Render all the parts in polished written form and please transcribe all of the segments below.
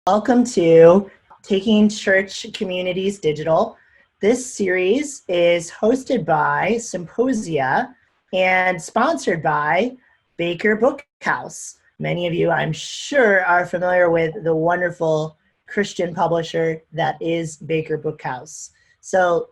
Welcome to Taking Church Communities Digital. This series is hosted by Symposia and sponsored by Baker Bookhouse. Many of you, I'm sure, are familiar with the wonderful Christian publisher that is Baker Bookhouse. So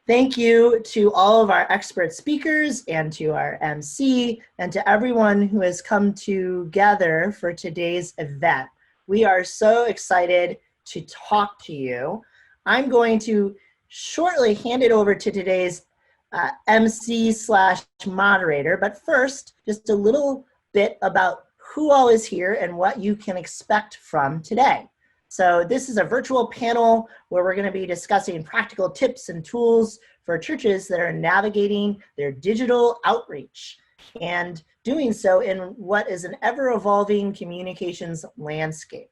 thank you to all of our expert speakers and to our MC and to everyone who has come together for today's event. We are so excited to talk to you. I'm going to shortly hand it over to today's MC/moderator, but first, just a little bit about who all is here and what you can expect from today. So this is a virtual panel where we're going to be discussing practical tips and tools for churches that are navigating their digital outreach and doing so in what is an ever-evolving communications landscape.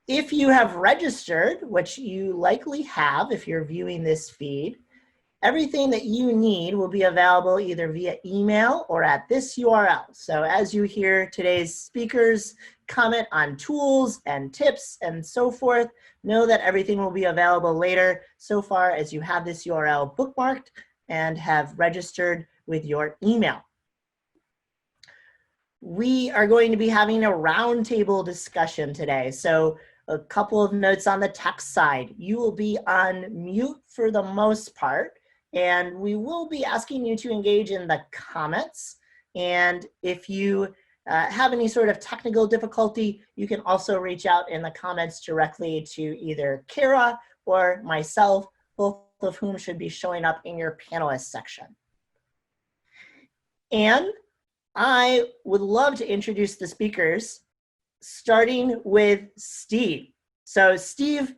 If you have registered, which you likely have if you're viewing this feed, everything that you need will be available either via email or at this URL. So as you hear today's speakers comment on tools and tips and so forth, know that everything will be available later so far as you have this URL bookmarked and have registered with your email. We are going to be having a roundtable discussion today. So a couple of notes on the text side. You will be on mute for the most part, and we will be asking you to engage in the comments. And if you have any sort of technical difficulty, you can also reach out in the comments directly to either Kara or myself, both of whom should be showing up in your panelist section. And I would love to introduce the speakers, starting with Steve. So Steve,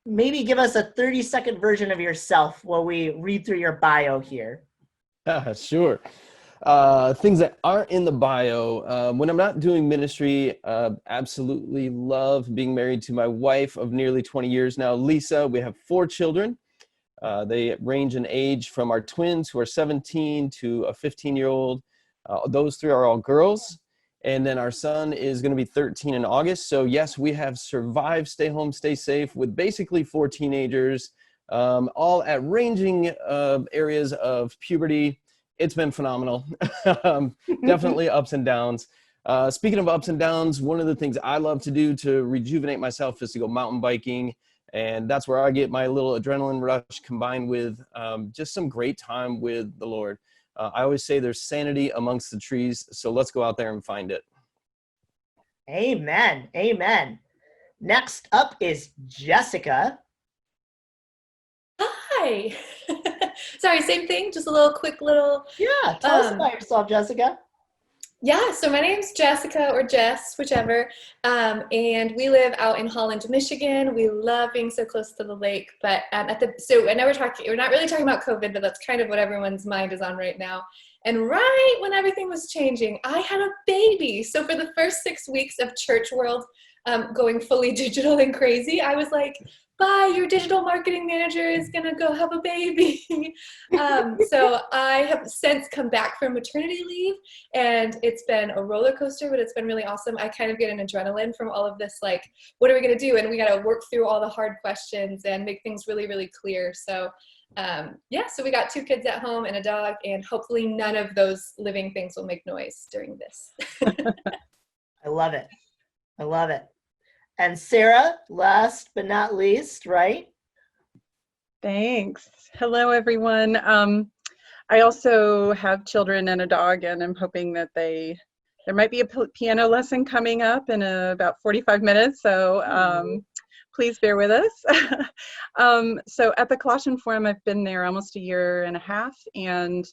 maybe give us a 30-second version of yourself while we read through your bio here. Sure. Things that aren't in the bio. When I'm not doing ministry, absolutely love being married to my wife of nearly 20 years now, Lisa. We have 4 children. They range in age from our twins who are 17 to a 15-year-old. Those 3 are all girls. And then our son is going to be 13 in August. So yes, we have survived stay home, stay safe with basically 4 teenagers, all at ranging areas of puberty. It's been phenomenal. Definitely ups and downs. Speaking of ups and downs, one of the things I love to do to rejuvenate myself is to go mountain biking. And that's where I get my little adrenaline rush combined with just some great time with the Lord. I always say there's sanity amongst the trees, so let's go out there and find it. Amen. Amen. Next up is Jessica. Hi. Sorry, same thing, just a little quick little. Yeah, tell us about yourself, Jessica. Yeah, so my name's Jessica or Jess, whichever, and we live out in Holland, Michigan. We love being so close to the lake, but so I know we're not really talking about COVID, but that's kind of what everyone's mind is on right now. And right when everything was changing, I had a baby. So for the first 6 weeks of church world going fully digital and crazy, I was like, bye, your digital marketing manager is gonna go have a baby. So I have since come back from maternity leave, and it's been a roller coaster, but it's been really awesome. I kind of get an adrenaline from all of this, like, what are we gonna do? And we gotta work through all the hard questions and make things really, really clear. So yeah, so we got 2 kids at home and a dog, and hopefully none of those living things will make noise during this. I love it. I love it. And Sarah, last but not least, right? Thanks. Hello, everyone. I also have children and a dog, and I'm hoping that there might be a piano lesson coming up in about 45 minutes, so please bear with us. So at the Colossian Forum, I've been there almost a year and a half, and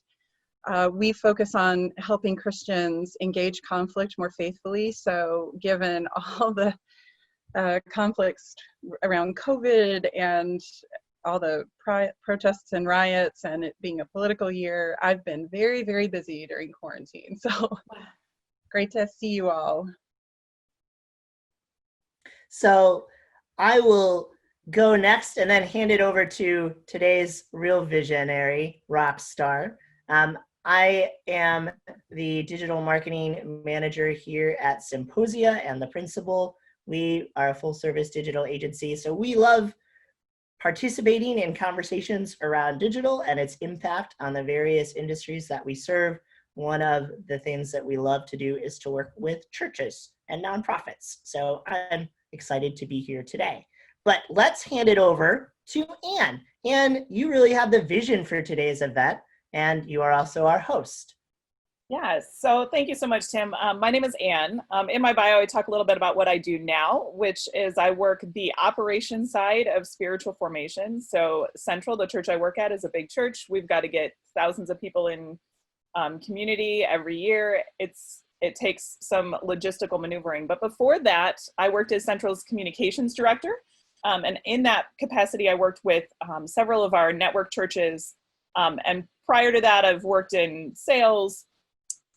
we focus on helping Christians engage conflict more faithfully. So given all the conflicts around COVID and all the protests and riots and it being a political year, I've been very, very busy during quarantine. So great to see you all. So I will go next and then hand it over to today's real visionary rock star. I am the digital marketing manager here at Symposia and the principal We are a full service digital agency, so we love participating in conversations around digital and its impact on the various industries that we serve. One of the things that we love to do is to work with churches and nonprofits. So I'm excited to be here today. But let's hand it over to Anne. Anne, you really have the vision for today's event, and you are also our host. Yes, so thank you so much, Tim. My name is Anne. In my bio, I talk a little bit about what I do now, which is I work the operation side of spiritual formation. So Central, the church I work at, is a big church. We've got to get thousands of people in community every year. It takes some logistical maneuvering. But before that, I worked as Central's communications director. And in that capacity, I worked with several of our network churches. And prior to that, I've worked in sales,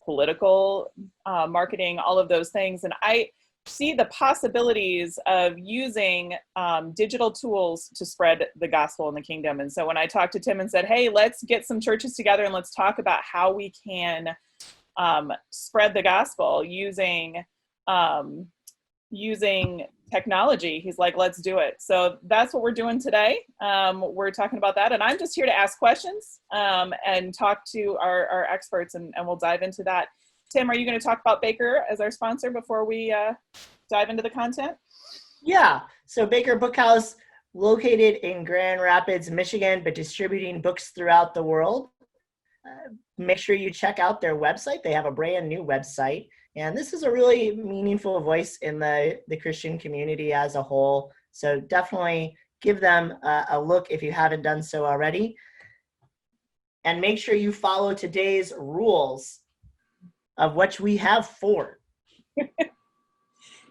political marketing, all of those things. And I see the possibilities of using digital tools to spread the gospel in the kingdom. And so when I talked to Tim and said, hey, let's get some churches together and let's talk about how we can spread the gospel using technology, he's like, let's do it. So that's what we're doing today. We're talking about that. And I'm just here to ask questions and talk to our experts, and we'll dive into that. Tim, are you going to talk about Baker as our sponsor before we dive into the content? Yeah, so Baker Bookhouse, located in Grand Rapids, Michigan, but distributing books throughout the world. Make sure you check out their website. They have a brand new website. And this is a really meaningful voice in the Christian community as a whole. So definitely give them a look if you haven't done so already. And make sure you follow today's rules, of which we have 4.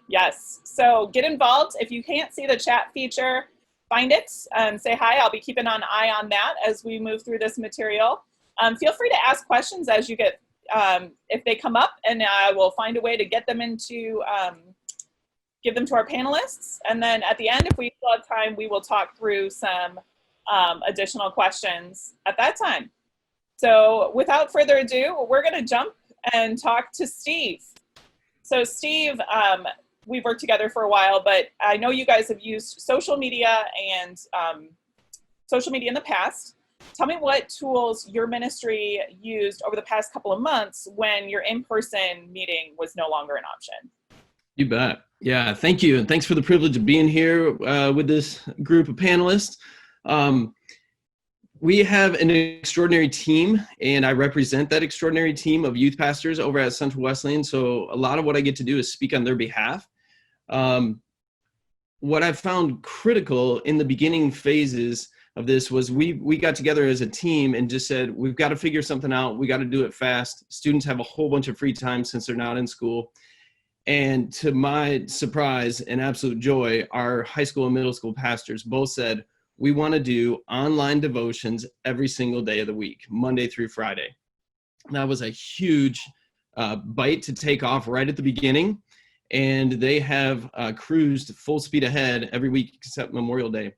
Yes, so get involved. If you can't see the chat feature, find it and say hi. I'll be keeping an eye on that as we move through this material. Feel free to ask questions as you get if they come up, and I will find a way to get them into, give them to our panelists. And then at the end, if we still have time, we will talk through some additional questions at that time. So without further ado, we're going to jump and talk to Steve. So Steve, we've worked together for a while, but I know you guys have used social media and social media in the past. Tell me what tools your ministry used over the past couple of months when your in-person meeting was no longer an option. You bet. Yeah, thank you. And thanks for the privilege of being here with this group of panelists. We have an extraordinary team, and I represent that extraordinary team of youth pastors over at Central Wesleyan. So a lot of what I get to do is speak on their behalf. What I found critical in the beginning phases of this was we got together as a team and just said, we've got to figure something out. We got to do it fast. Students have a whole bunch of free time since they're not in school. And to my surprise and absolute joy, our high school and middle school pastors both said, we want to do online devotions every single day of the week, Monday through Friday. And that was a huge bite to take off right at the beginning. And they have cruised full speed ahead every week except Memorial Day.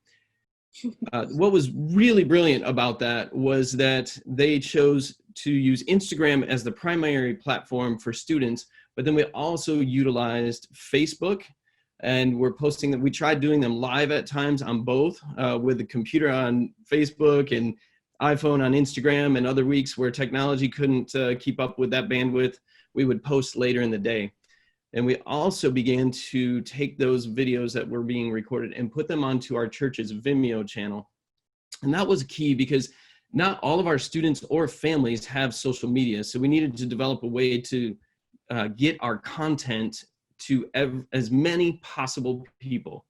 What was really brilliant about that was that they chose to use Instagram as the primary platform for students, but then we also utilized Facebook, and we're posting that. We tried doing them live at times on both, with the computer on Facebook and iPhone on Instagram, and other weeks where technology couldn't keep up with that bandwidth, we would post later in the day. And we also began to take those videos that were being recorded and put them onto our church's Vimeo channel. And that was key because not all of our students or families have social media. So we needed to develop a way to get our content to as many possible people.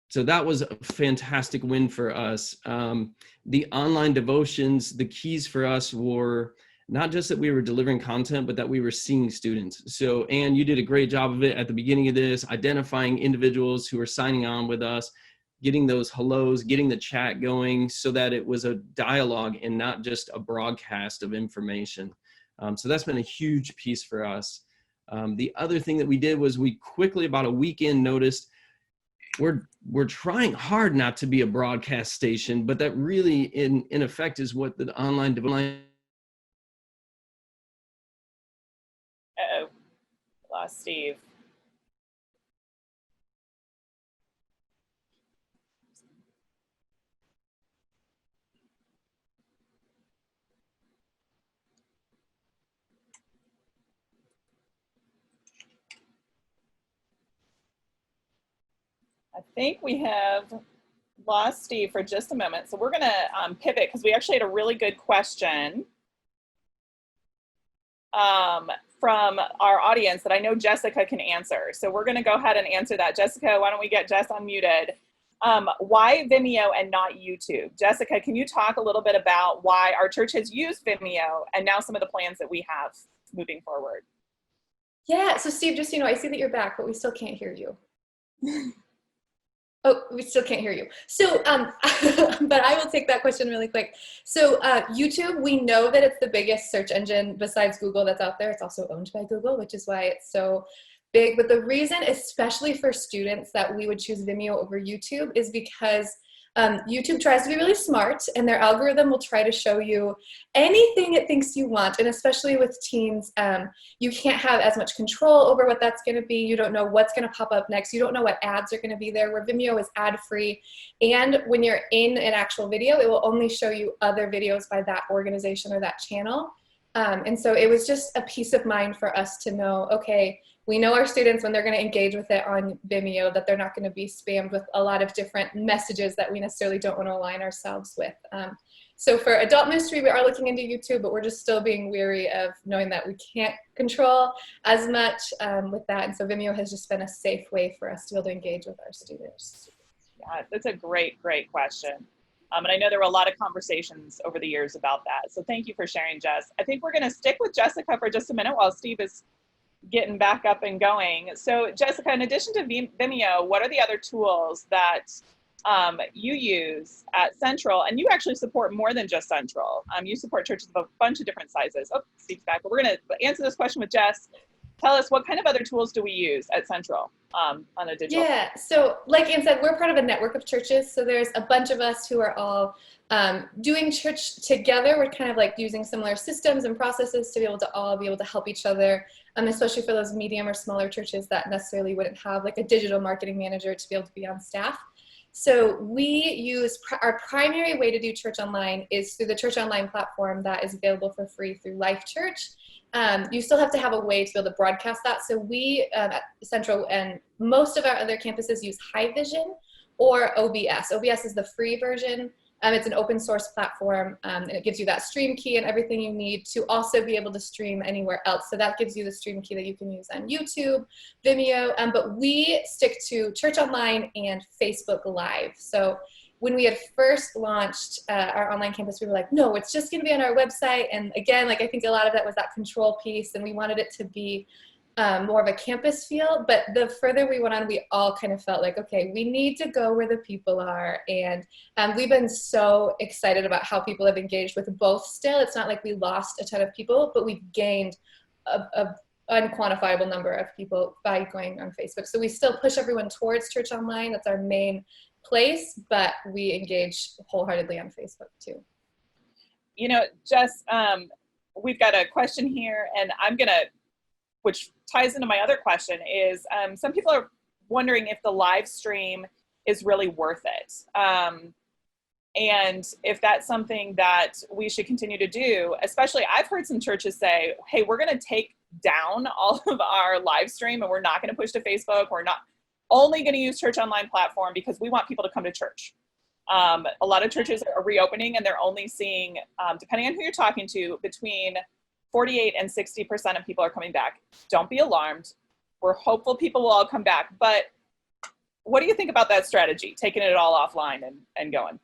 So that was a fantastic win for us. The online devotions, the keys for us were not just that we were delivering content, but that we were seeing students. So, Anne, you did a great job of it at the beginning of this, identifying individuals who were signing on with us, getting those hellos, getting the chat going so that it was a dialogue and not just a broadcast of information. So that's been a huge piece for us. The other thing that we did was we quickly, about a week in, noticed we're trying hard not to be a broadcast station, but that really in effect is what the online development. Uh-oh, lost Steve. I think we have lost Steve for just a moment. So we're going to pivot because we actually had a really good question from our audience that I know Jessica can answer. So we're going to go ahead and answer that. Jessica, why don't we get Jess unmuted? Why Vimeo and not YouTube? Jessica, can you talk a little bit about why our church has used Vimeo and now some of the plans that we have moving forward? Yeah, so Steve, just, I see that you're back, but we still can't hear you. Oh, we still can't hear you. So, but I will take that question really quick. So YouTube, we know that it's the biggest search engine besides Google that's out there. It's also owned by Google, which is why it's so big. But the reason, especially for students, that we would choose Vimeo over YouTube is because YouTube tries to be really smart, and their algorithm will try to show you anything it thinks you want. And especially with teens, you can't have as much control over what that's going to be. You don't know what's going to pop up next. You don't know what ads are going to be there, where Vimeo is ad-free. And when you're in an actual video, it will only show you other videos by that organization or that channel. And so it was just a peace of mind for us to know, okay, we know our students, when they're going to engage with it on Vimeo, that they're not going to be spammed with a lot of different messages that we necessarily don't want to align ourselves with. So for adult ministry, we are looking into YouTube, but we're just still being weary of knowing that we can't control as much with that. And so Vimeo has just been a safe way for us to be able to engage with our students. Yeah, that's a great, great question. And I know there were a lot of conversations over the years about that. So thank you for sharing, Jess. I think we're going to stick with Jessica for just a minute while Steve is getting back up and going. So Jessica, in addition to Vimeo, what are the other tools that you use at Central? And you actually support more than just Central. You support churches of a bunch of different sizes. Oh, Steve's back. But we're going to answer this question with Jess. Tell us, what kind of other tools do we use at Central on a digital? Yeah, so like Anne said, we're part of a network of churches. So there's a bunch of us who are all doing church together. We're kind of like using similar systems and processes to be able to help each other, especially for those medium or smaller churches that necessarily wouldn't have like a digital marketing manager to be able to be on staff. So we use our primary way to do church online is through the Church Online platform that is available for free through Life Church. You still have to have a way to be able to broadcast that. So we at Central and most of our other campuses use High Vision or OBS. OBS is the free version. It's an open source platform, and it gives you that stream key and everything you need to also be able to stream anywhere else. So that gives you the stream key that you can use on YouTube, Vimeo, but we stick to Church Online and Facebook Live. So when we had first launched our online campus, we were like, no, it's just going to be on our website. And again, like I think a lot of that was that control piece, and we wanted it to be more of a campus feel. But the further we went on, we all kind of felt like, okay, we need to go where the people are. And we've been so excited about how people have engaged with both still. It's not like we lost a ton of people, but we've gained a unquantifiable number of people by going on Facebook. So we still push everyone towards Church Online. That's our main place, but we engage wholeheartedly on Facebook too. You know, Jess, we've got a question here, and which ties into my other question, is some people are wondering if the live stream is really worth it. And if that's something that we should continue to do. Especially, I've heard some churches say, hey, we're going to take down all of our live stream and we're not going to push to Facebook. We're not only going to use Church Online platform because we want people to come to church. A lot of churches are reopening and they're only seeing, depending on who you're talking to, between 48 and 60% of people are coming back. Don't be alarmed. We're hopeful people will all come back. But what do you think about that strategy, taking it all offline and going?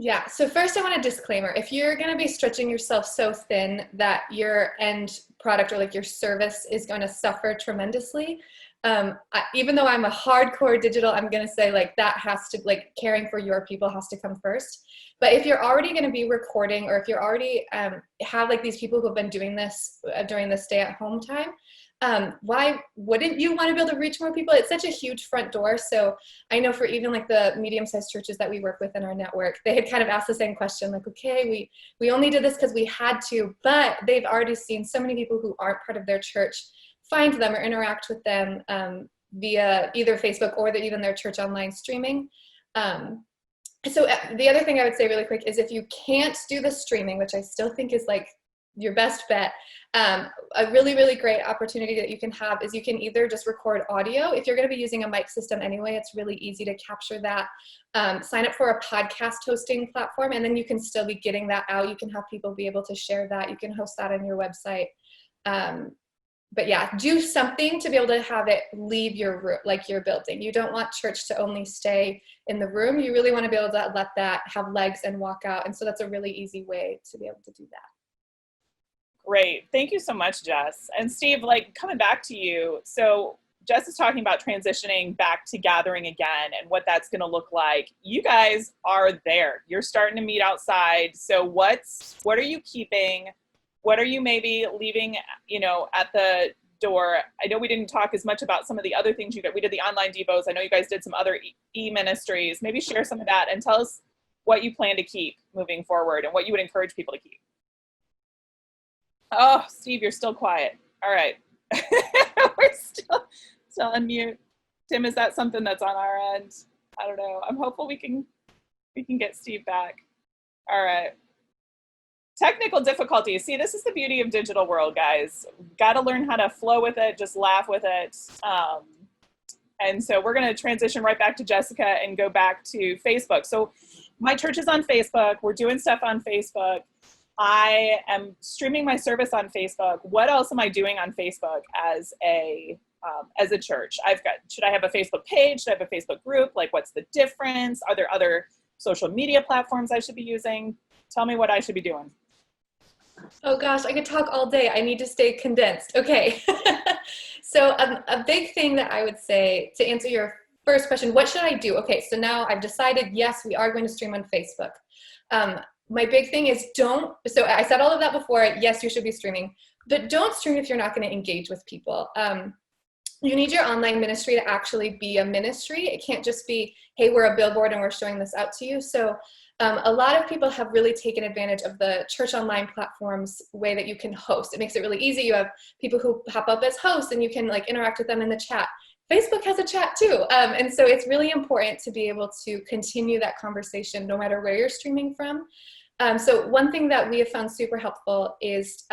Yeah, so first I want a disclaimer. If you're going to be stretching yourself so thin that your end product or like your service is going to suffer tremendously, even though I'm a hardcore digital, I'm going to say like that has to, like caring for your people has to come first. But if you're already going to be recording, or if you're already have like these people who have been doing this during the stay at home time, why wouldn't you want to be able to reach more people? It's such a huge front door. So I know for even like the medium-sized churches that we work with in our network, they had kind of asked the same question, like, okay, we only did this because we had to, but they've already seen so many people who aren't part of their church find them or interact with them via either Facebook or even their Church Online streaming. So the other thing I would say really quick is if you can't do the streaming, which I still think is like your best bet, A really, really great opportunity that you can have is you can either just record audio. If you're going to be using a mic system anyway, it's really easy to capture that. Sign up for a podcast hosting platform, and then you can still be getting that out. You can have people be able to share that. You can host that on your website. But yeah, do something to be able to have it leave your room, like your building. You don't want church to only stay in the room. You really want to be able to let that have legs and walk out. And so that's a really easy way to be able to do that. Great. Thank you so much, Jess. And Steve, like coming back to you. So Jess is talking about transitioning back to gathering again and what that's going to look like. You guys are there. You're starting to meet outside. So what are you keeping? What are you maybe leaving, at the door? I know we didn't talk as much about some of the other things we did the online devos. I know you guys did some other e-ministries. Maybe share some of that and tell us what you plan to keep moving forward and what you would encourage people to keep. Oh, Steve, you're still quiet. All right. We're still on mute. Tim, is that something that's on our end? I don't know. I'm hopeful we can get Steve back. All right. Technical difficulties. See, this is the beauty of digital world, guys. Got to learn how to flow with it, just laugh with it. And so we're going to transition right back to Jessica and go back to Facebook. So my church is on Facebook. We're doing stuff on Facebook. I am streaming my service on Facebook. What else am I doing on Facebook as a church? Should I have a Facebook page? Should I have a Facebook group? Like, what's the difference? Are there other social media platforms I should be using? Tell me what I should be doing. Oh gosh, I could talk all day. I need to stay condensed. Okay. So a big thing that I would say to answer your first question, what should I do? Okay, so now I've decided, yes, we are going to stream on Facebook. My big thing is so I said all of that before, yes, you should be streaming, but don't stream if you're not going to engage with people. You need your online ministry to actually be a ministry. It can't just be, hey, we're a billboard and we're showing this out to you. So a lot of people have really taken advantage of the church online platforms way that you can host. It makes it really easy. You have people who pop up as hosts and you can like interact with them in the chat. Facebook has a chat too. And so it's really important to be able to continue that conversation no matter where you're streaming from. So one thing that we have found super helpful is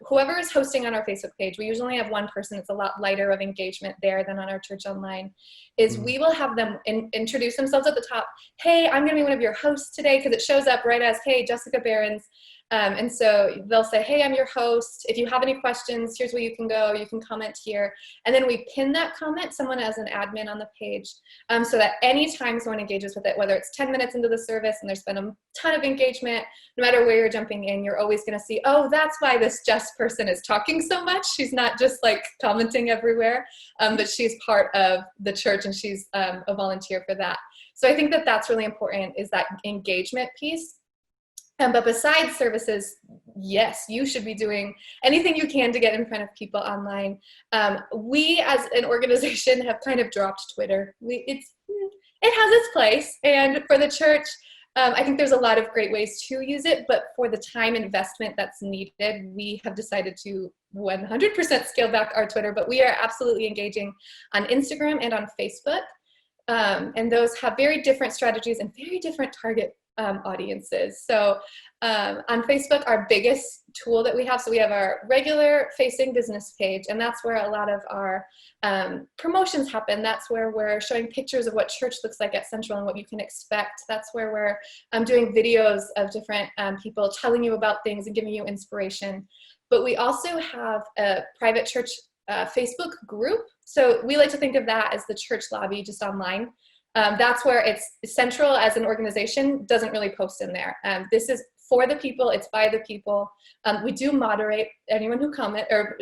whoever is hosting on our Facebook page, we usually have one person. It's a lot lighter of engagement there than on our church online, is we will have them introduce themselves at the top. Hey, I'm going to be one of your hosts today, because it shows up right as, hey, Jessica Berens. And so they'll say, hey, I'm your host. If you have any questions, here's where you can go. You can comment here. And then we pin that comment, someone as an admin on the page, so that anytime someone engages with it, whether it's 10 minutes into the service and there's been a ton of engagement, no matter where you're jumping in, you're always going to see, oh, that's why this Jess person is talking so much. She's not just like commenting everywhere, but she's part of the church and she's a volunteer for that. So I think that that's really important, is that engagement piece. But besides services, yes, you should be doing anything you can to get in front of people online. We as an organization have kind of dropped Twitter. It has its place. And for the church, I think there's a lot of great ways to use it. But for the time investment that's needed, we have decided to 100% scale back our Twitter. But we are absolutely engaging on Instagram and on Facebook. And those have very different strategies and very different target audiences. So on Facebook, our biggest tool that we have, so we have our regular facing business page, and that's where a lot of our promotions happen. That's where we're showing pictures of what church looks like at Central and what you can expect. That's where we're doing videos of different people telling you about things and giving you inspiration. But we also have a private church Facebook group. So we like to think of that as the church lobby, just online. That's where it's Central as an organization doesn't really post in there. This is for the people, it's by the people. We do moderate anyone who comment or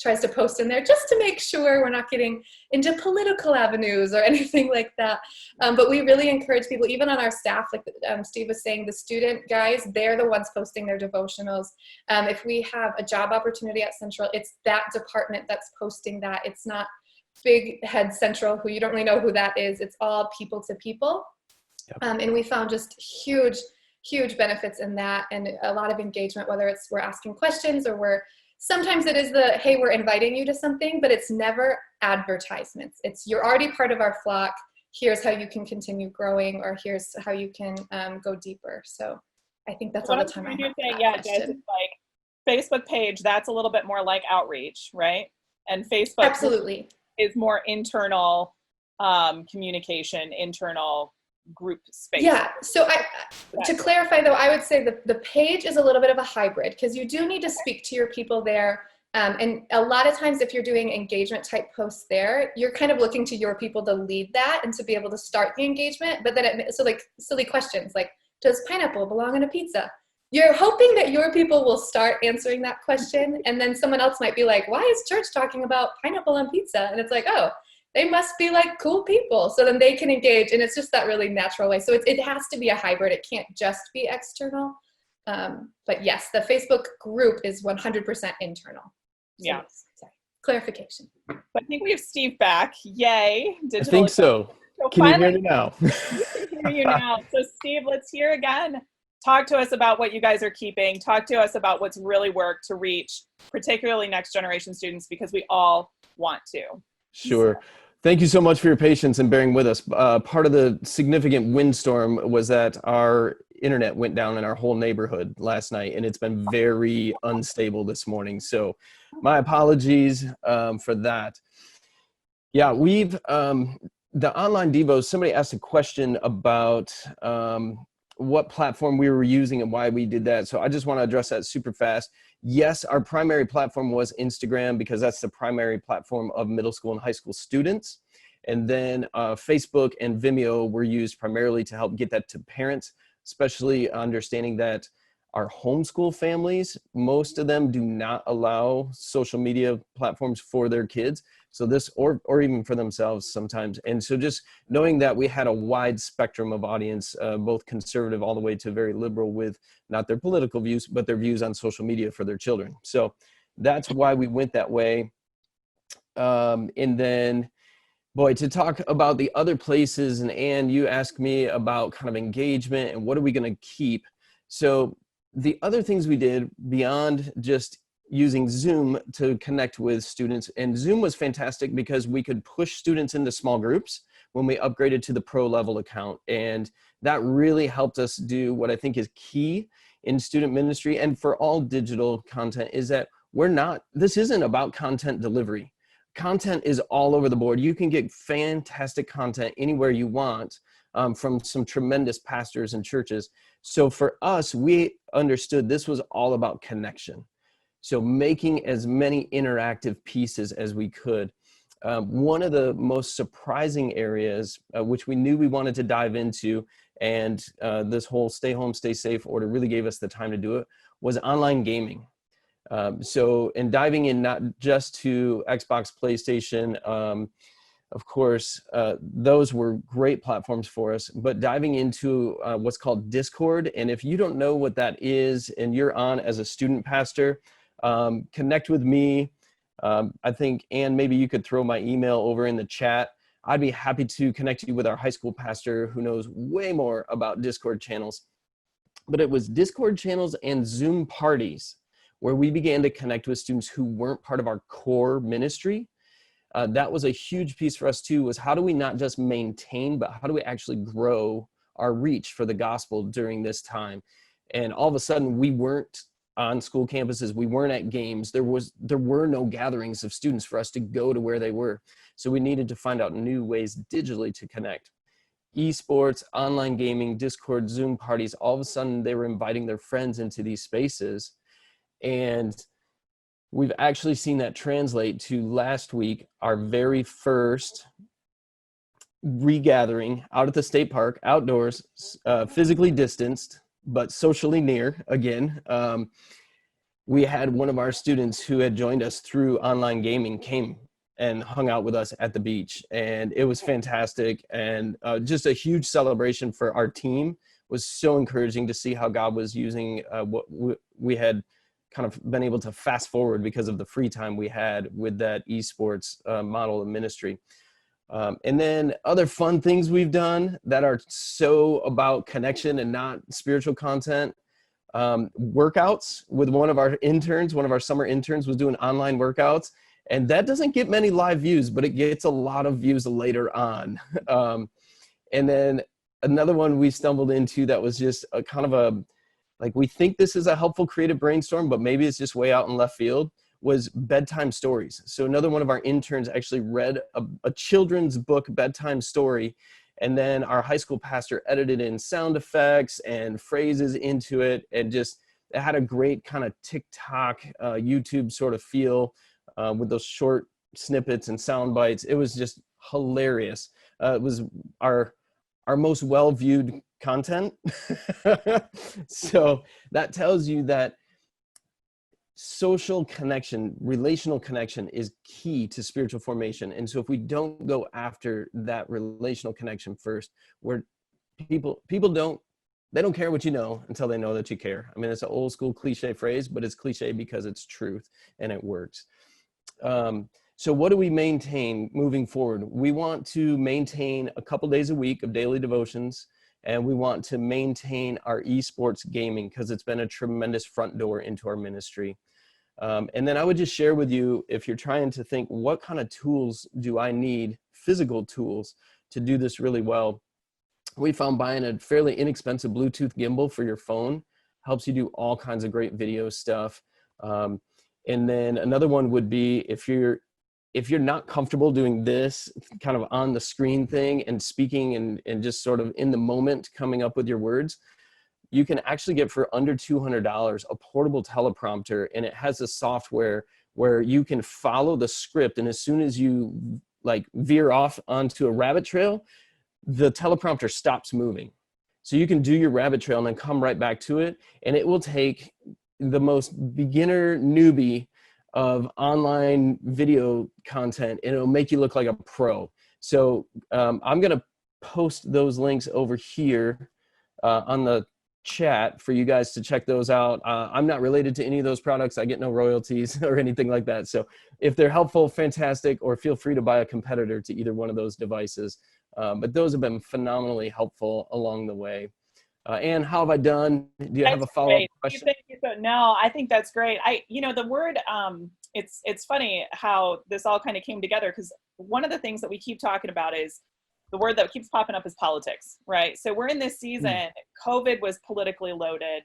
tries to post in there, just to make sure we're not getting into political avenues or anything like that. But we really encourage people, even on our staff, like Steve was saying, the student guys, they're the ones posting their devotionals. If we have a job opportunity at Central, it's that department that's posting that. It's not Big Head Central, who you don't really know who that is. It's all people to people. Yep. And we found just huge benefits in that, and a lot of engagement, whether it's we're asking questions or sometimes it is the, hey, we're inviting you to something, but it's never advertisements. It's, you're already part of our flock. Here's how you can continue growing, or here's how you can go deeper. So I think that's all the time I have. Yeah, Jess, it's like Facebook page, that's a little bit more like outreach, right? And Facebook Absolutely. is more internal communication, internal group space. Yeah, so to clarify though, I would say the page is a little bit of a hybrid because you do need to speak to your people there. And a lot of times if you're doing engagement type posts there, you're kind of looking to your people to lead that and to be able to start the engagement. But then, so like silly questions like, does pineapple belong in a pizza? You're hoping that your people will start answering that question. And then someone else might be like, why is church talking about pineapple on pizza? And it's like, oh, they must be like cool people. So then they can engage. And it's just that really natural way. So it has to be a hybrid. It can't just be external. But yes, the Facebook group is 100% internal. So Yeah. sorry. Clarification. I think we have Steve back. Yay. I think so. Can you hear me now? We can hear you now. So Steve, let's hear again. Talk to us about what you guys are keeping. Talk to us about what's really worked to reach particularly next generation students, because we all want to. Sure. Thank you so much for your patience and bearing with us. Part of the significant windstorm was that our internet went down in our whole neighborhood last night, and it's been very unstable this morning. So my apologies for that. Yeah, we've, the online Devos, somebody asked a question about what platform we were using and why we did that. So I just want to address that super fast. Yes, our primary platform was Instagram because that's the primary platform of middle school and high school students. And then Facebook and Vimeo were used primarily to help get that to parents, especially understanding that our homeschool families, most of them do not allow social media platforms for their kids. So this, or even for themselves sometimes. And so just knowing that we had a wide spectrum of audience, both conservative all the way to very liberal with not their political views, but their views on social media for their children. So that's why we went that way. And then, boy, to talk about the other places, and Anne, you asked me about kind of engagement and what are we going to keep. So the other things we did beyond just using Zoom to connect with students, and Zoom was fantastic because we could push students into small groups when we upgraded to the pro level account. And that really helped us do what I think is key in student ministry and for all digital content is that this isn't about content delivery. Content is all over the board. You can get fantastic content anywhere you want from some tremendous pastors and churches. So for us, we understood this was all about connection. So making as many interactive pieces as we could. One of the most surprising areas, which we knew we wanted to dive into, and this whole stay home, stay safe order really gave us the time to do it, was online gaming. So in diving in not just to Xbox, PlayStation, of course, those were great platforms for us, but diving into what's called Discord. And if you don't know what that is and you're on as a student pastor, connect with me. I think, Anne, maybe you could throw my email over in the chat. I'd be happy to connect you with our high school pastor who knows way more about Discord channels. But it was Discord channels and Zoom parties where we began to connect with students who weren't part of our core ministry. That was a huge piece for us too, was how do we not just maintain, but how do we actually grow our reach for the gospel during this time? And all of a sudden we weren't on school campuses, we weren't at games, there were no gatherings of students for us to go to where they were. So we needed to find out new ways digitally to connect. Esports, online gaming, Discord, Zoom parties, all of a sudden they were inviting their friends into these spaces. And we've actually seen that translate to last week, our very first regathering out at the state park, outdoors, physically distanced, but socially near again. We had one of our students who had joined us through online gaming came and hung out with us at the beach. And it was fantastic. And just a huge celebration for our team. It was so encouraging to see how God was using what we had kind of been able to fast forward because of the free time we had with that esports model of ministry. And then other fun things we've done that are so about connection and not spiritual content. Workouts with one of our summer interns was doing online workouts. And that doesn't get many live views, but it gets a lot of views later on. And then another one we stumbled into that was just a kind of like we think this is a helpful creative brainstorm, but maybe it's just way out in left field, was bedtime stories. So another one of our interns actually read a children's book bedtime story, and then our high school pastor edited in sound effects and phrases into it, and just it had a great kind of TikTok, YouTube sort of feel with those short snippets and sound bites. It was just hilarious. It was our most well-viewed content. So that tells you that social connection, relational connection is key to spiritual formation. And so if we don't go after that relational connection first, where people they don't care what you know until they know that you care. I mean, it's an old school cliche phrase, but it's cliche because it's truth and it works. So what do we maintain moving forward? We want to maintain a couple days a week of daily devotions, and we want to maintain our esports gaming because it's been a tremendous front door into our ministry. And then I would just share with you, if you're trying to think, what kind of tools do I need, physical tools, to do this really well? We found buying a fairly inexpensive Bluetooth gimbal for your phone helps you do all kinds of great video stuff. And then another one would be if you're not comfortable doing this kind of on the screen thing and speaking and just sort of in the moment coming up with your words, you can actually get for under $200 a portable teleprompter, and it has a software where you can follow the script, and as soon as you like veer off onto a rabbit trail, the teleprompter stops moving. So you can do your rabbit trail and then come right back to it, and it will take the most beginner newbie of online video content, and it'll make you look like a pro. So I'm gonna post those links over here on the chat for you guys to check those out. I'm not related to any of those products. I get no royalties or anything like that. So if they're helpful, fantastic, or feel free to buy a competitor to either one of those devices. But those have been phenomenally helpful along the way. Anne, how have I done? Do you have a follow-up question? Thank you. No, I think that's great. The word, it's funny how this all kind of came together, because one of the things that we keep talking about is the word that keeps popping up is politics, right? So we're in this season, COVID was politically loaded.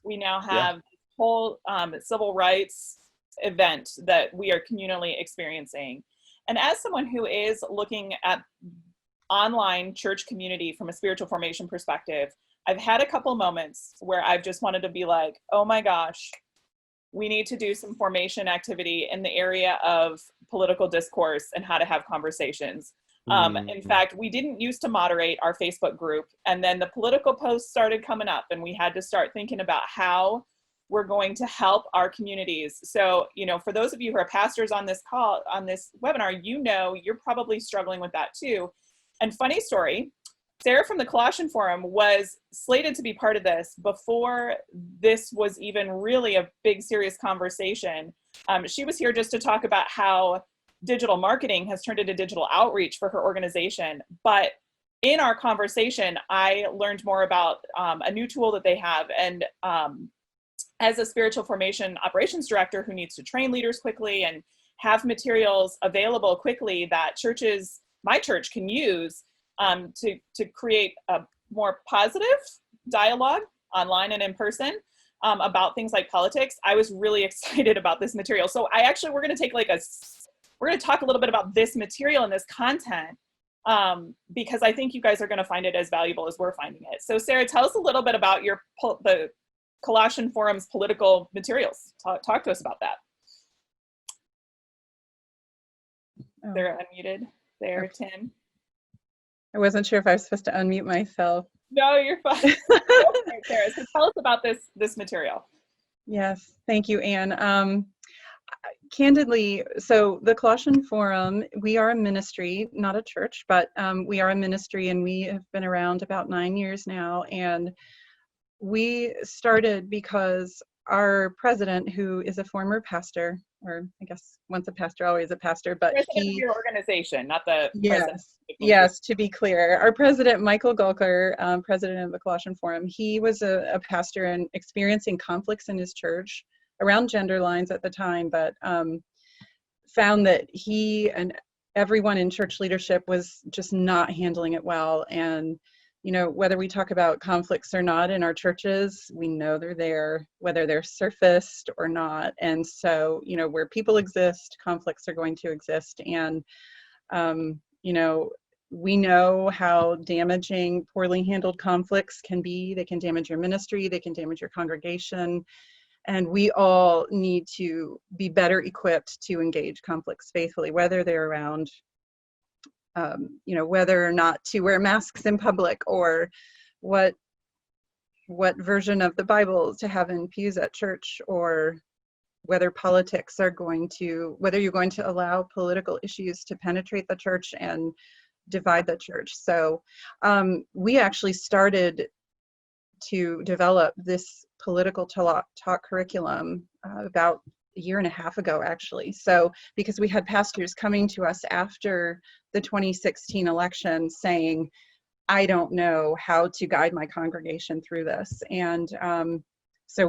We now have this whole civil rights event that we are communally experiencing. And as someone who is looking at online church community from a spiritual formation perspective, I've had a couple moments where I've just wanted to be like, oh my gosh, we need to do some formation activity in the area of political discourse and how to have conversations. In fact, we didn't used to moderate our Facebook group, and then the political posts started coming up, and we had to start thinking about how we're going to help our communities. So, for those of you who are pastors on this call, on this webinar, you're probably struggling with that too. And funny story, Sarah from the Colossian Forum was slated to be part of this before this was even really a big, serious conversation. She was here just to talk about how digital marketing has turned into digital outreach for her organization. But in our conversation, I learned more about a new tool that they have. And as a spiritual formation operations director who needs to train leaders quickly and have materials available quickly that churches, my church, can use to create a more positive dialogue online and in person about things like politics, I was really excited about this material. So we're going to talk a little bit about this material and this content because I think you guys are going to find it as valuable as we're finding it. So Sarah, tell us a little bit about the Colossian Forum's political materials. Talk to us about that. Oh. They're unmuted there, okay. Tim. I wasn't sure if I was supposed to unmute myself. No, you're fine. Okay, Sarah, so tell us about this material. Yes, thank you, Anne. Candidly, so the Colossian Forum, we are a ministry, not a church, but we are a ministry, and we have been around about 9 years now. And we started because our president, who is a former pastor, or I guess once a pastor, always a pastor, but president of your organization, not the president. Yes, to be clear, our president, Michael Gulker, president of the Colossian Forum, he was a pastor and experiencing conflicts in his church around gender lines at the time, but found that he and everyone in church leadership was just not handling it well, and whether we talk about conflicts or not in our churches, we know they're there, whether they're surfaced or not. And so, where people exist, conflicts are going to exist. And, we know how damaging poorly handled conflicts can be. They can damage your ministry, they can damage your congregation. And we all need to be better equipped to engage conflicts faithfully, whether they're around whether or not to wear masks in public, or what version of the Bible to have in pews at church, or whether whether you're going to allow political issues to penetrate the church and divide the church. So we actually started to develop this political talk curriculum about a year and a half ago, actually. So because we had pastors coming to us after the 2016 election saying, I don't know how to guide my congregation through this. And so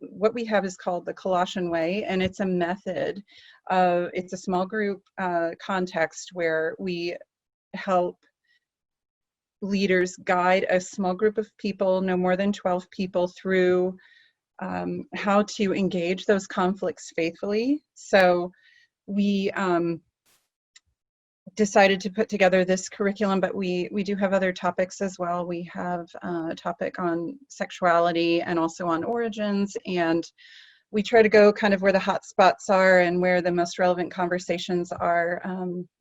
what we have is called the Colossian Way, and it's a method. It's a small group context where we help leaders guide a small group of people, no more than 12 people, through how to engage those conflicts faithfully. So we decided to put together this curriculum, but we do have other topics as well. We have a topic on sexuality and also on origins, and we try to go kind of where the hot spots are and where the most relevant conversations are.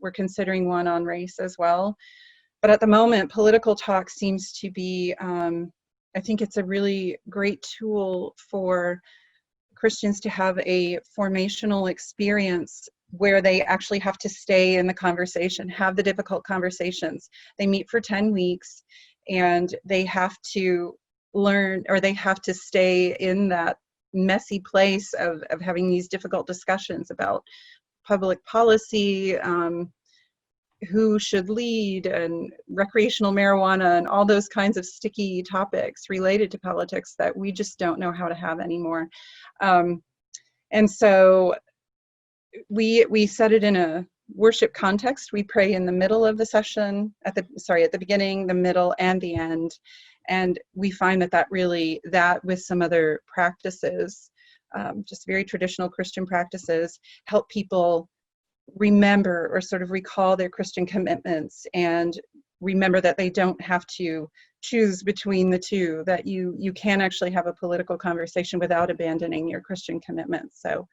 We're considering one on race as well. But at the moment, political talk seems to be, I think it's a really great tool for Christians to have a formational experience where they actually have to stay in the conversation, have the difficult conversations. They meet for 10 weeks and they have to learn, or they have to stay in that messy place of having these difficult discussions about public policy, who should lead, and recreational marijuana, and all those kinds of sticky topics related to politics that we just don't know how to have anymore. And so we set it in a worship context. We pray in the middle of the session, at the beginning, the middle, and the end. And we find that with some other practices, just very traditional Christian practices, help people remember or sort of recall their Christian commitments and remember that they don't have to choose between the two, that you can actually have a political conversation without abandoning your Christian commitments. So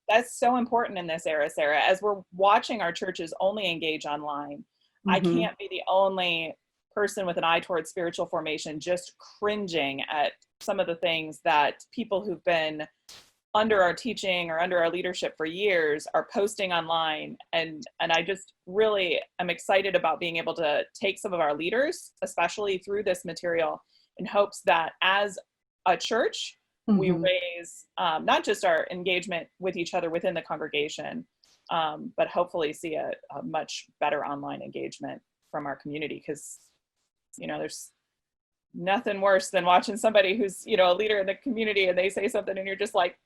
that's so important in this era, Sarah. As we're watching our churches only engage online, I can't be the only person with an eye towards spiritual formation just cringing at some of the things that people who've been under our teaching or under our leadership for years are posting online. And I just really am excited about being able to take some of our leaders, especially through this material, in hopes that as a church, we raise not just our engagement with each other within the congregation, but hopefully see a much better online engagement from our community. Because, there's nothing worse than watching somebody who's, a leader in the community and they say something and you're just like,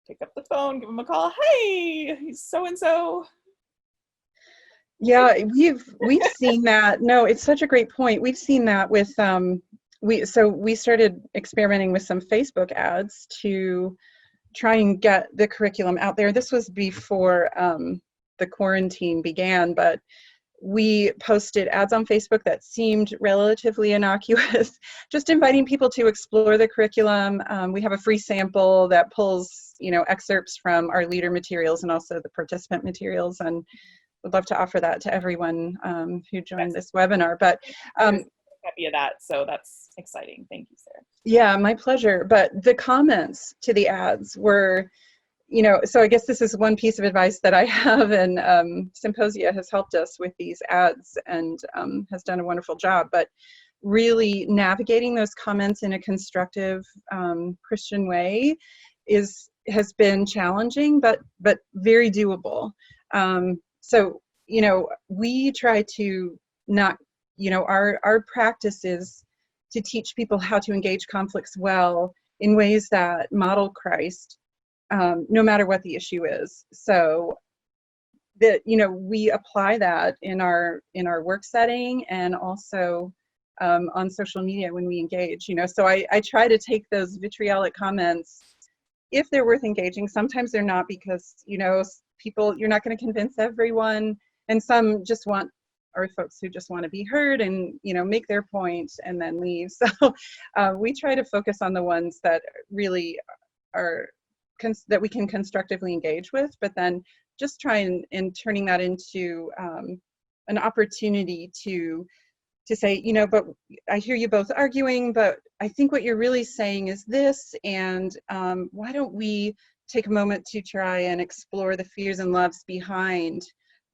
pick up the phone, give them a call. Hey, he's so-and-so. Yeah, we've seen that. No, it's such a great point. We've seen that with, we started experimenting with some Facebook ads to try and get the curriculum out there. This was before the quarantine began, but we posted ads on Facebook that seemed relatively innocuous, just inviting people to explore the curriculum. We have a free sample that pulls, excerpts from our leader materials and also the participant materials, and would love to offer that to everyone who joined this webinar. But happy of that, so that's exciting. Thank you, Sarah. Yeah, my pleasure. But the comments to the ads were, so I guess this is one piece of advice that I have, and Symposia has helped us with these ads and has done a wonderful job, but really navigating those comments in a constructive Christian way has been challenging, but very doable. So, we try to not, our practice is to teach people how to engage conflicts well in ways that model Christ, no matter what the issue is. So that, you know, we apply that in our work setting and also on social media when we engage, you know. So I try to take those vitriolic comments, if they're worth engaging. Sometimes they're not, because, you know, people, you're not going to convince everyone, and some just want, or folks who just want to be heard and, you know, make their point and then leave. So we try to focus on the ones that really are that we can constructively engage with, but then just try and turning that into an opportunity to say, you know, but I hear you both arguing, but I think what you're really saying is this, and why don't we take a moment to try and explore the fears and loves behind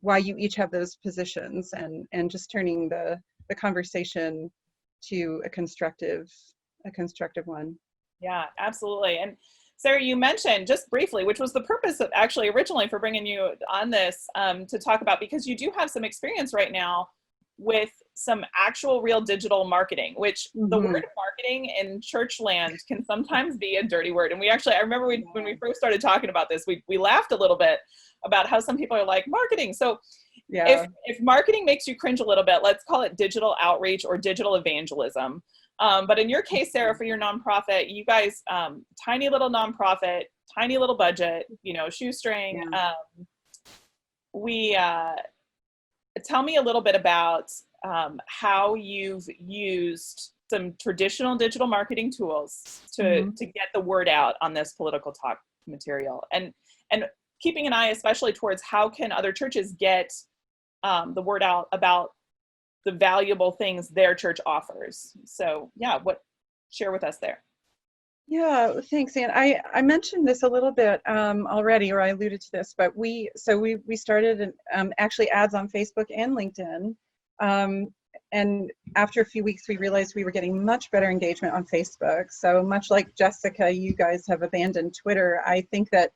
why you each have those positions, and just turning the conversation to a constructive one. Yeah, absolutely. And Sarah, you mentioned just briefly, which was the purpose of actually originally for bringing you on this, to talk about, because you do have some experience right now with some actual real digital marketing, which the word marketing in church land can sometimes be a dirty word. And we actually, I remember when we first started talking about this, we laughed a little bit about how some people are like, marketing. So if marketing makes you cringe a little bit, let's call it digital outreach or digital evangelism. But in your case, Sarah, for your nonprofit, you guys, tiny little nonprofit, tiny little budget, you know, shoestring. Tell me a little bit about how you've used some traditional digital marketing tools to get the word out on this political talk material, and keeping an eye especially towards how can other churches get the word out about the valuable things their church offers. So yeah, share with us there. Yeah, thanks, Ann. I mentioned this a little bit already, or I alluded to this, but we started actually ads on Facebook and LinkedIn. And after a few weeks, we realized we were getting much better engagement on Facebook. So much like Jessica, you guys have abandoned Twitter. I think that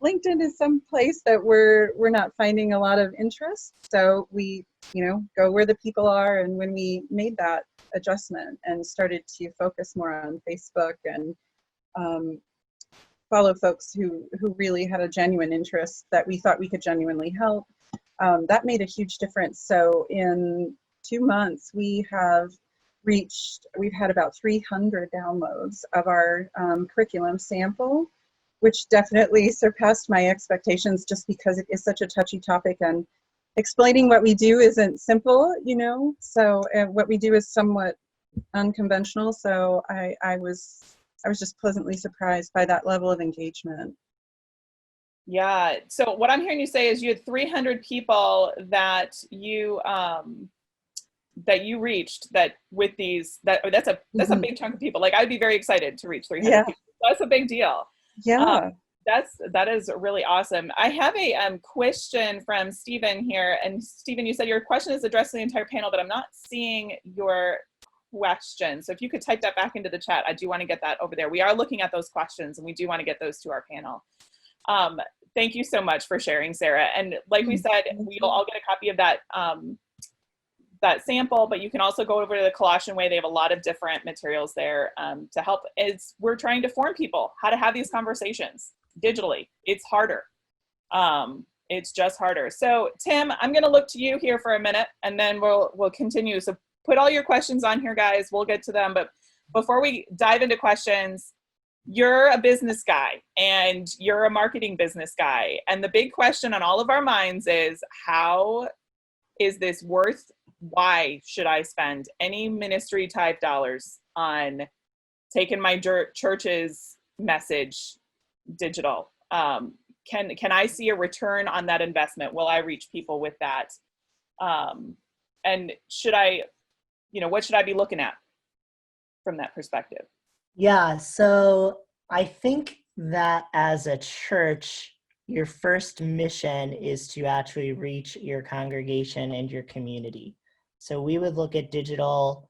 LinkedIn is some place that we're not finding a lot of interest. So we, you know, go where the people are. And when we made that adjustment and started to focus more on Facebook and follow folks who really had a genuine interest that we thought we could genuinely help, that made a huge difference. So in 2 months, we've had about 300 downloads of our curriculum sample, which definitely surpassed my expectations, just because it is such a touchy topic, and explaining what we do isn't simple, you know. So what we do is somewhat unconventional. So I was just pleasantly surprised by that level of engagement. Yeah. So what I'm hearing you say is you had 300 people that you reached with these. That's a big chunk of people. Like, I'd be very excited to reach 300 people. That's a big deal. Yeah. That is really awesome. I have a question from Stephen here. And Stephen, you said your question is addressed to the entire panel, but I'm not seeing your question. So if you could type that back into the chat, I do want to get that over there. We are looking at those questions and we do want to get those to our panel. Thank you so much for sharing, Sarah. And like we said, we'll all get a copy of that that sample, but you can also go over to the Colossian Way. They have a lot of different materials there to help. We're trying to form people how to have these conversations digitally. It's harder. It's just harder. So Tim, I'm going to look to you here for a minute, and then we'll continue. So put all your questions on here, guys. We'll get to them. But before we dive into questions, you're a business guy and you're a marketing business guy. And the big question on all of our minds is, how is this worth? Why should I spend any ministry type dollars on taking my church's message digital? Can I see a return on that investment? Will I reach people with that? And should I, what should I be looking at from that perspective? Yeah, so I think that as a church, your first mission is to actually reach your congregation and your community. So we would look at digital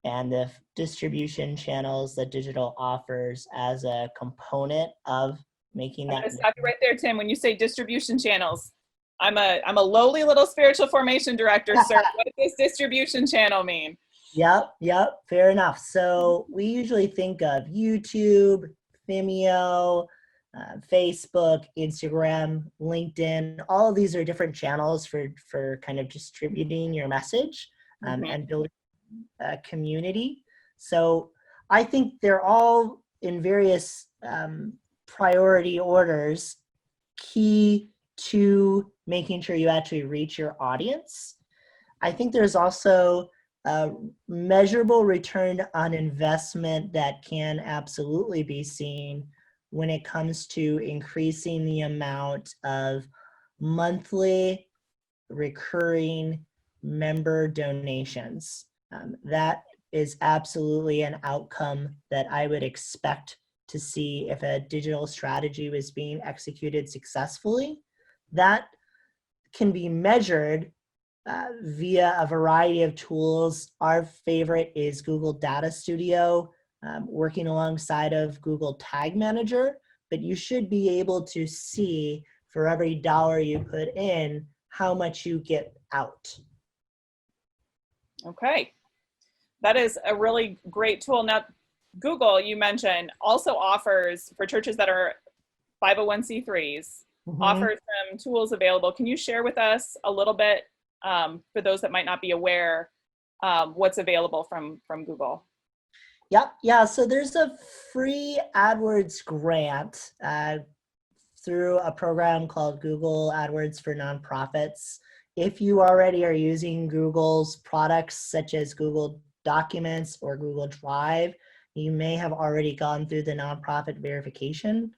and the distribution channels that digital offers as a component of making that. I'm gonna stop you right there, Tim. When you say distribution channels, I'm a lowly little spiritual formation director, sir. What does this distribution channel mean? Yep, fair enough. So we usually think of YouTube, Vimeo, Facebook, Instagram, LinkedIn. All of these are different channels for kind of distributing your message and building a community. So I think they're all in various priority orders key to making sure you actually reach your audience. I think there's also a measurable return on investment that can absolutely be seen when it comes to increasing the amount of monthly recurring member donations. That is absolutely an outcome that I would expect to see if a digital strategy was being executed successfully. That can be measured via a variety of tools. Our favorite is Google Data Studio, working alongside of Google Tag Manager, but you should be able to see for every dollar you put in, how much you get out. Okay, that is a really great tool. Now, Google, you mentioned, also offers for churches that are 501c3s, offers some tools available. Can you share with us a little bit, for those that might not be aware, what's available from Google? Yep, yeah, so there's a free AdWords grant through a program called Google AdWords for Nonprofits. If you already are using Google's products such as Google Documents or Google Drive, you may have already gone through the nonprofit verification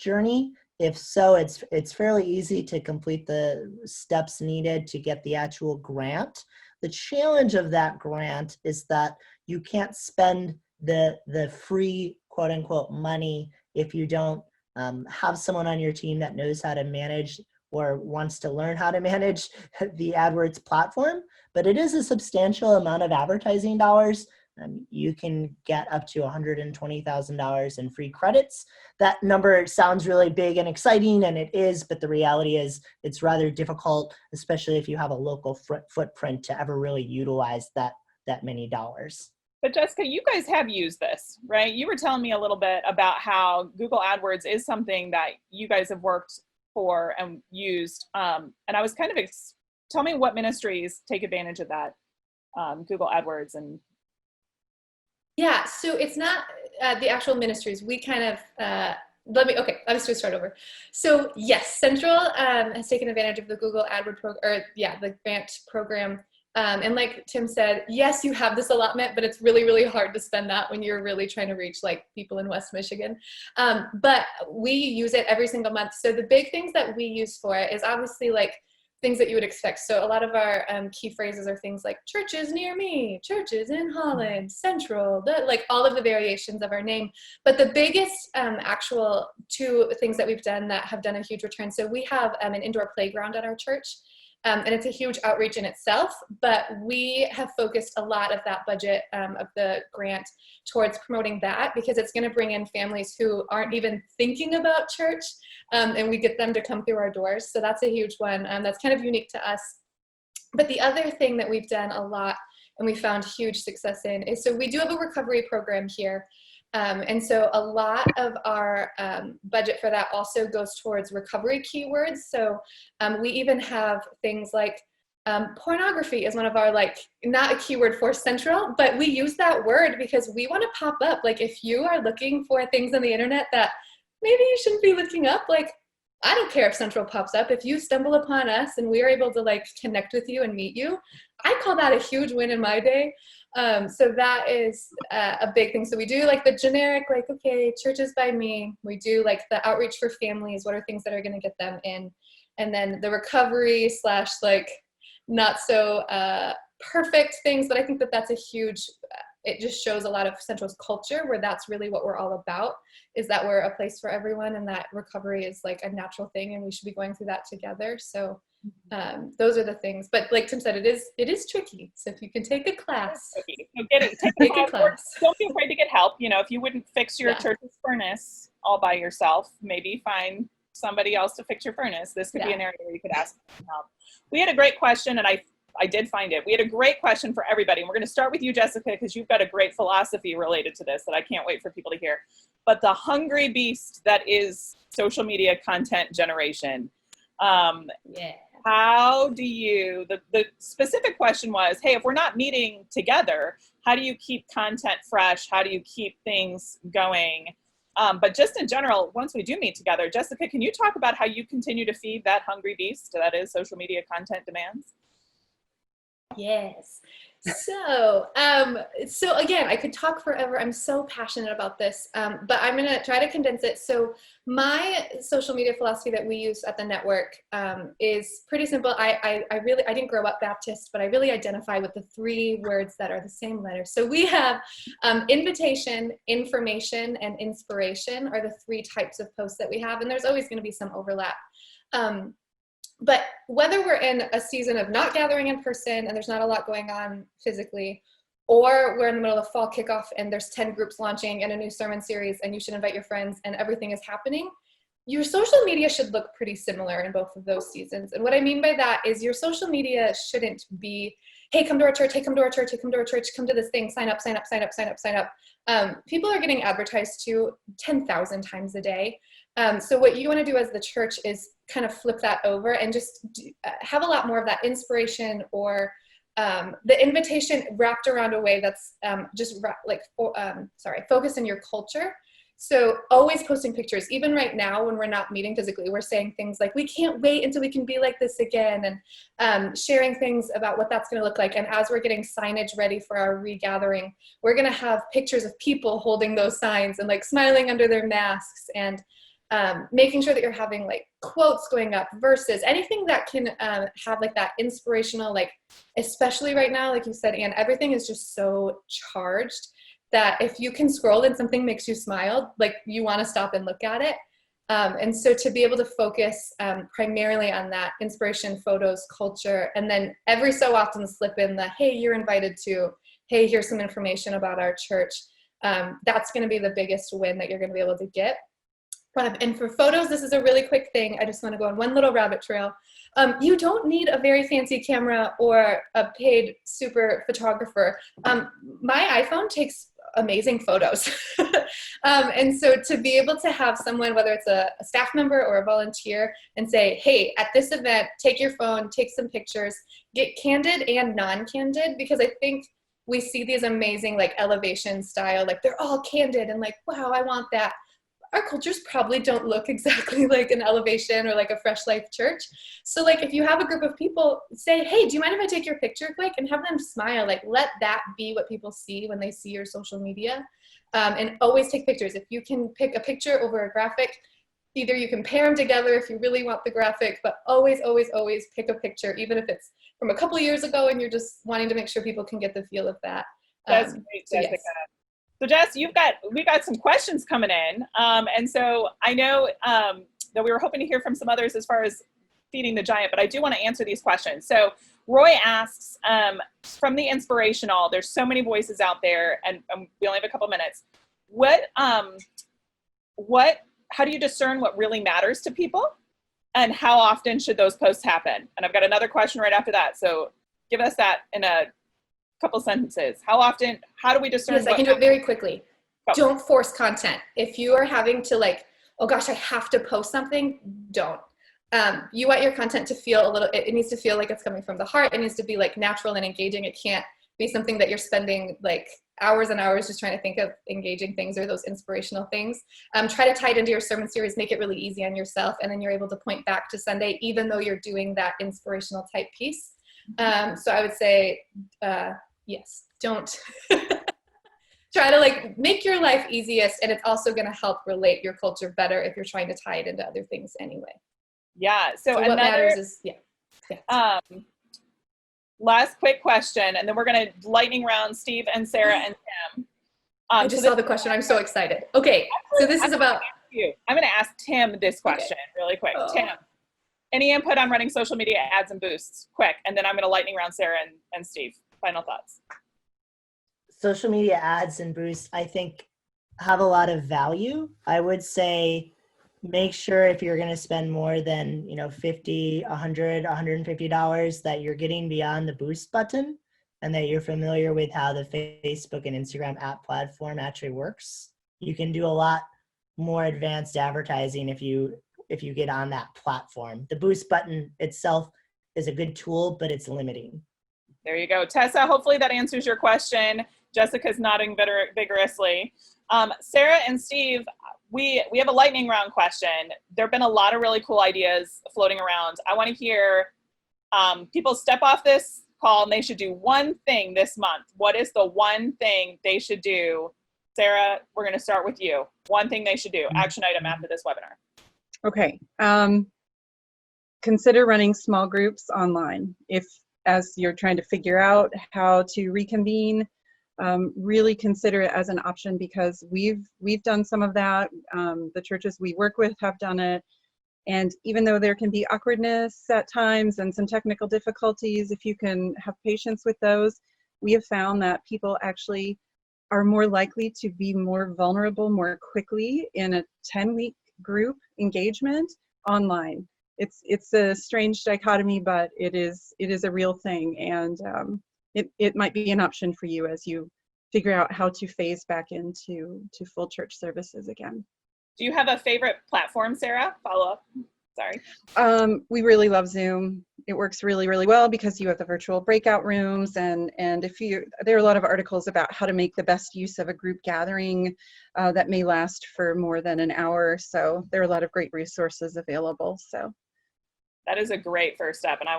journey. If so, it's fairly easy to complete the steps needed to get the actual grant. The challenge of that grant is that you can't spend the free quote unquote money if you don't have someone on your team that knows how to manage or wants to learn how to manage the AdWords platform, but it is a substantial amount of advertising dollars. You can get up to $120,000 in free credits. That number sounds really big and exciting, and it is, but the reality is it's rather difficult, especially if you have a local footprint, to ever really utilize that many dollars. But Jessica, you guys have used this, right? You were telling me a little bit about how Google AdWords is something that you guys have worked for and used. And I was kind of, tell me what ministries take advantage of that, Google AdWords. And yeah, so it's not the actual ministries. We kind of, let me just start over. So yes, Central has taken advantage of the Google AdWords the grant program. And like Tim said, yes, you have this allotment, but it's really, really hard to spend that when you're really trying to reach like people in West Michigan. But we use it every single month. So the big things that we use for it is obviously like things that you would expect. So a lot of our key phrases are things like churches near me, churches in Holland, Central, like all of the variations of our name. But the biggest actual two things that we've done that have done a huge return. So we have an indoor playground at our church. And it's a huge outreach in itself, but we have focused a lot of that budget of the grant towards promoting that, because it's going to bring in families who aren't even thinking about church, and we get them to come through our doors. So that's a huge one. That's kind of unique to us. But the other thing that we've done a lot and we found huge success in is, so we do have a recovery program here. And so a lot of our budget for that also goes towards recovery keywords. So we even have things like pornography is one of our, like, not a keyword for Central, but we use that word because we want to pop up. Like if you are looking for things on the internet that maybe you shouldn't be looking up, like I don't care if Central pops up. If you stumble upon us and we are able to like connect with you and meet you, I call that a huge win in my day. So that is a big thing. So we do like the generic, like, okay, churches by me. We do like the outreach for families. What are things that are going to get them in? And then the recovery / like not so perfect things. But I think that that's a huge, it just shows a lot of Central's culture, where that's really what we're all about, is that we're a place for everyone, and that recovery is like a natural thing and we should be going through that together. So those are the things. But like Tim said, it is tricky. So if you can take a class, so take a class. Don't be afraid to get help. You know, if you wouldn't fix your church's furnace all by yourself, maybe find somebody else to fix your furnace. This could be an area where you could ask for help. We had a great question, and I did find it. We had a great question for everybody. And we're going to start with you, Jessica, because you've got a great philosophy related to this that I can't wait for people to hear. but the hungry beast that is social media content generation. Yeah. How do you, the specific question was, hey, if we're not meeting together, how do you keep content fresh? How do you keep things going? But just in general, once we do meet together, Jessica, can you talk about how you continue to feed that hungry beast that is social media content demands? Yes. So again, I could talk forever. I'm so passionate about this, but I'm going to try to condense it. So my social media philosophy that we use at the network is pretty simple. I didn't grow up Baptist, but I really identify with the 3 words that are the same letter. So we have invitation, information, and inspiration are the 3 types of posts that we have, and there's always going to be some overlap. But whether we're in a season of not gathering in person and there's not a lot going on physically, or we're in the middle of fall kickoff and there's 10 groups launching and a new sermon series and you should invite your friends and everything is happening, your social media should look pretty similar in both of those seasons. And what I mean by that is your social media shouldn't be, hey, come to our church, hey, come to our church, hey, come to our church, come to this thing, sign up, sign up, sign up, sign up, sign up. People are getting advertised to 10,000 times a day. So what you want to do as the church is kind of flip that over and just have a lot more of that inspiration or the invitation wrapped around a way that's focused in your culture. So always posting pictures, even right now when we're not meeting physically, we're saying things like, we can't wait until we can be like this again, and sharing things about what that's going to look like. And as we're getting signage ready for our regathering, we're going to have pictures of people holding those signs and like smiling under their masks, and making sure that you're having like quotes going up, verses, anything that can have like that inspirational, like especially right now, like you said, Anne, everything is just so charged that if you can scroll and something makes you smile, like you want to stop and look at it. And so to be able to focus primarily on that inspiration, photos, culture, and then every so often slip in the, hey, you're invited to, hey, here's some information about our church. That's going to be the biggest win that you're going to be able to get. And for photos, this is a really quick thing. I just want to go on one little rabbit trail. You don't need a very fancy camera or a paid super photographer. My iPhone takes amazing photos. And so to be able to have someone, whether it's a staff member or a volunteer, and say, hey, at this event, take your phone, take some pictures, get candid and non-candid, because I think we see these amazing like elevation style, like they're all candid and like, wow, I want that. Our cultures probably don't look exactly like an Elevation or like a Fresh Life church. So like if you have a group of people, say, hey, do you mind if I take your picture quick, and have them smile? Like let that be what people see when they see your social media. And always take pictures. If you can pick a picture over a graphic, either you can pair them together if you really want the graphic, but always, always, always pick a picture, even if it's from a couple of years ago and you're just wanting to make sure people can get the feel of that. That's great, Jessica. Yes. So Jess, we've got some questions coming in. And so I know that we were hoping to hear from some others as far as feeding the giant, but I do want to answer these questions. So Roy asks, from the inspirational, there's so many voices out there, and we only have a couple minutes. How do you discern what really matters to people, and how often should those posts happen? And I've got another question right after that. So give us that in a couple sentences. How do we discern? Yes, I can do it very quickly. Don't force content. If you are having to like, oh gosh, I have to post something, don't. You want your content to feel it needs to feel like it's coming from the heart. It needs to be like natural and engaging. It can't be something that you're spending like hours and hours just trying to think of engaging things or those inspirational things. Try to tie it into your sermon series, make it really easy on yourself, and then you're able to point back to Sunday, even though you're doing that inspirational type piece. So I would say, yes, don't try to like make your life easiest, and it's also going to help relate your culture better if you're trying to tie it into other things anyway. Yeah. So what matters is, last quick question, and then we're going to lightning round Steve and Sarah and Tim. I just saw the question. I'm so excited. Okay. So this is about you. I'm going to ask Tim this question really quick. Tim, any input on running social media ads and boosts? Quick. And then I'm going to lightning round Sarah and Steve. Final thoughts. Social media ads and boosts, I think, have a lot of value. I would say make sure if you're going to spend more than, $50, $100, $150, that you're getting beyond the boost button, and that you're familiar with how the Facebook and Instagram app platform actually works. You can do a lot more advanced advertising if you get on that platform. The boost button itself is a good tool, but it's limiting. There you go. Tessa, hopefully that answers your question. Jessica's nodding vigorously. Sarah and Steve, we have a lightning round question. There have been a lot of really cool ideas floating around. I want to hear people step off this call and they should do one thing this month. What is the one thing they should do? Sarah, we're going to start with you. One thing they should do, action item after this webinar. Okay. Consider running small groups online. As you're trying to figure out how to reconvene, really consider it as an option, because we've done some of that. The churches we work with have done it. And even though there can be awkwardness at times and some technical difficulties, if you can have patience with those, we have found that people actually are more likely to be more vulnerable more quickly in a 10-week group engagement online. It's a strange dichotomy, but it is a real thing, and it might be an option for you as you figure out how to phase back into full church services again. Do you have a favorite platform, Sarah? Follow up. Sorry. We really love Zoom. It works really, really well because you have the virtual breakout rooms, and there are a lot of articles about how to make the best use of a group gathering that may last for more than an hour. So there are a lot of great resources available. So that is a great first step, and I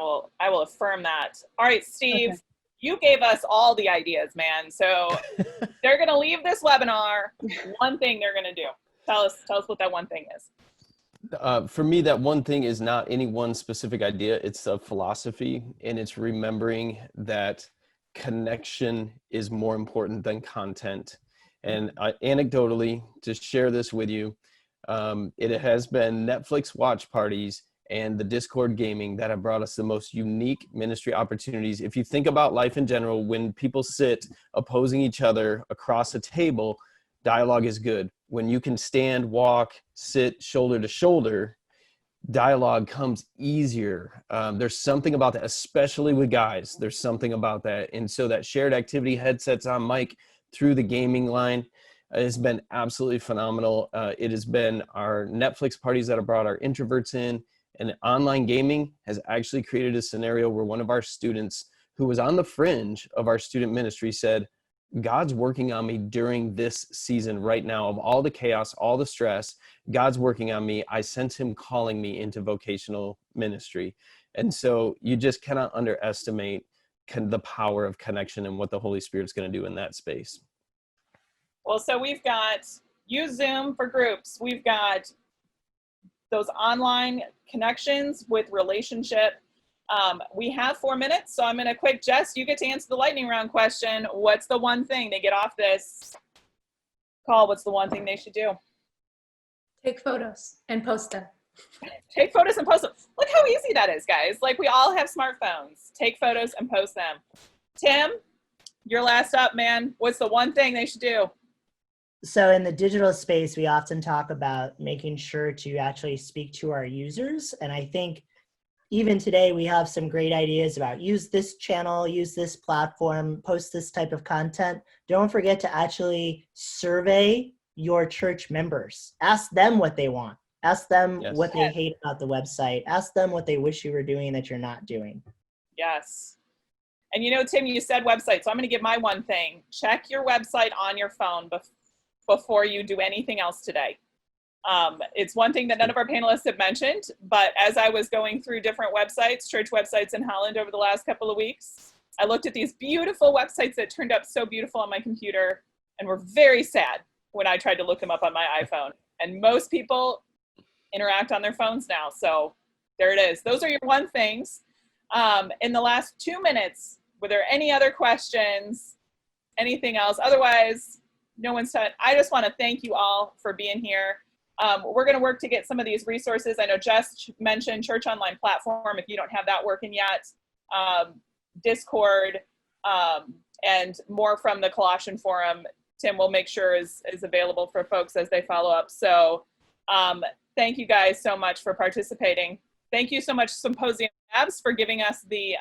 will affirm that. All right, Steve, okay. You gave us all the ideas, man. So they're going to leave this webinar. One thing they're going to do. Tell us what that one thing is. For me, that one thing is not any one specific idea. It's a philosophy, and it's remembering that connection is more important than content. And anecdotally, to share this with you, it has been Netflix watch parties and the Discord gaming that have brought us the most unique ministry opportunities. If you think about life in general, when people sit opposing each other across a table, dialogue is good. When you can stand, walk, sit shoulder to shoulder, dialogue comes easier. There's something about that, especially with guys. There's something about that. And so that shared activity, headsets on mic through the gaming line has been absolutely phenomenal. It has been our Netflix parties that have brought our introverts in, and online gaming has actually created a scenario where one of our students who was on the fringe of our student ministry said, God's working on me during this season right now of all the chaos, all the stress. God's working on me. I sense him calling me into vocational ministry. And so you just cannot underestimate the power of connection and what the Holy Spirit's going to do in that space. Well, so we've got use Zoom for groups. We've got those online connections with relationship. We have 4 minutes, so I'm going to quick, Jess, you get to answer the lightning round question. What's the one thing they get off this call? What's the one thing they should do? Take photos and post them. Take photos and post them. Look how easy that is, guys. Like, we all have smartphones. Take photos and post them. Tim, you're last up, man. What's the one thing they should do? So in the digital space, we often talk about making sure to actually speak to our users. And I think even today, we have some great ideas about use this channel, use this platform, post this type of content. Don't forget to actually survey your church members. Ask them what they want. Ask them what they hate about the website. Ask them what they wish you were doing that you're not doing. Yes. And you know, Tim, you said website, so I'm going to give my one thing. Check your website on your phone before you do anything else today. It's one thing that none of our panelists have mentioned, but as I was going through different websites, church websites in Holland over the last couple of weeks, I looked at these beautiful websites that turned out so beautiful on my computer and were very sad when I tried to look them up on my iPhone. And most people interact on their phones now. So there it is. Those are your one things. In the last 2 minutes, were there any other questions? Anything else? Otherwise, no one's said. I just want to thank you all for being here. We're going to work to get some of these resources. I know Jess mentioned Church Online Platform. If you don't have that working yet, Discord, and more from the Colossian Forum, Tim will make sure is available for folks as they follow up. So thank you guys so much for participating. Thank you so much, Symposia Labs, for giving us the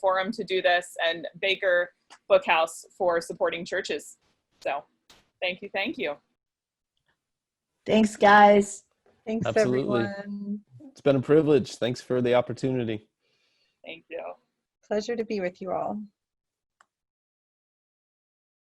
forum to do this, and Baker Bookhouse for supporting churches. So thank you. Thanks, guys. Thanks, Absolutely. everyone. It's been a privilege. Thanks for the opportunity. Thank you. Pleasure to be with you all.